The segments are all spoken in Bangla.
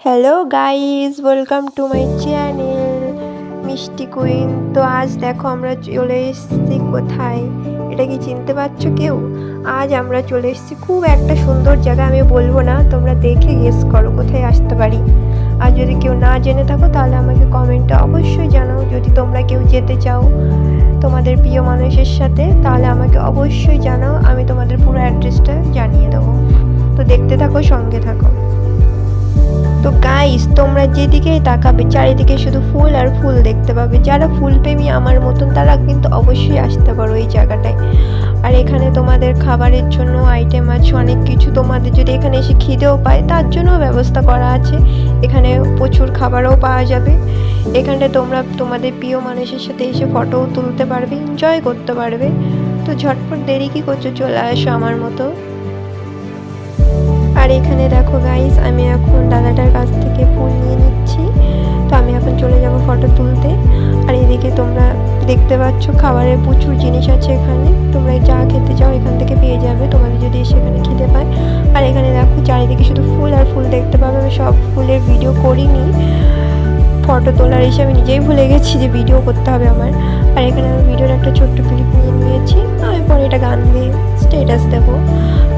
Hello guys, welcome to my channel মিষ্টি কুইন। তো আজ দেখো আমরা চলে এসেছি কোথায়, এটা কি চিনতে পারছো কেউ? আজ আমরা চলে এসেছি খুব একটা সুন্দর জায়গা, আমি বলবো না, তোমরা দেখে গেস করো কোথায় আসতে পারি। আর যদি কেউ না জেনে থাকো তাহলে আমাকে কমেন্টে অবশ্যই জানাও। যদি তোমরা কেউ যেতে চাও তোমাদের প্রিয় মানুষের সাথে তাহলে আমাকে অবশ্যই জানাও, আমি তোমাদের পুরো অ্যাড্রেসটা জানিয়ে দেবো। তো দেখতে থাকো, সঙ্গে থাকো। তো গাইস, তোমরা যেদিকেই তাকাবে চারিদিকে শুধু ফুল আর ফুল দেখতে পাবে। যারা ফুল প্রেমী আমার মতন তারা কিন্তু অবশ্যই আসতে পারো এই জায়গাটায়। আর এখানে তোমাদের খাবারের জন্য আইটেম আছে অনেক কিছু। তোমাদের যদি এখানে এসে খিদেও পায় তার জন্যও ব্যবস্থা করা আছে। এখানে প্রচুর খাবারও পাওয়া যাবে। এখানে তোমরা তোমাদের প্রিয় মানুষের সাথে এসে ফটোও তুলতে পারবে, এনজয় করতে পারবে। তো ঝটপট দেরি কি করছো, চলে আসো আমার মতো। আর এখানে দেখো গাইস, আমি এখন দাদাটার কাছ থেকে ফুল নিয়ে নিচ্ছি। তো আমি এখন চলে যাব ফটো তুলতে। আর এদিকে তোমরা দেখতে পাচ্ছ খাবারের প্রচুর জিনিস আছে এখানে। তোমরা যা খেতে চাও এখান থেকে পেয়ে যাবে তোমাদের যদি সেখানে খিদে পায়। আর এখানে দেখো চারিদিকে শুধু ফুল আর ফুল দেখতে পাবে। আমি সব ফুলের ভিডিও করিনি, ফটো তোলার এসে আমি নিজেই ভুলে গেছি যে ভিডিও করতে হবে আমার। আর এখানে আমি ভিডিওর একটা ছোট্ট ক্লিপ নিয়ে নিয়েছি, আমি পরে এটা গান দিয়ে স্টেটাস দেবো।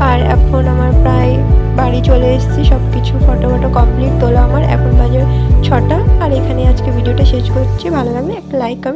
আর এখন আমার প্রায় বাড়ি চলে এসেছি, সব কিছু ফটো কমপ্লিট তোলা আমার। এখন বাজে 6টা। আর এখানে আজকে ভিডিওটা শেষ করছি। ভালো লাগলে একটা লাইক, কমেন্ট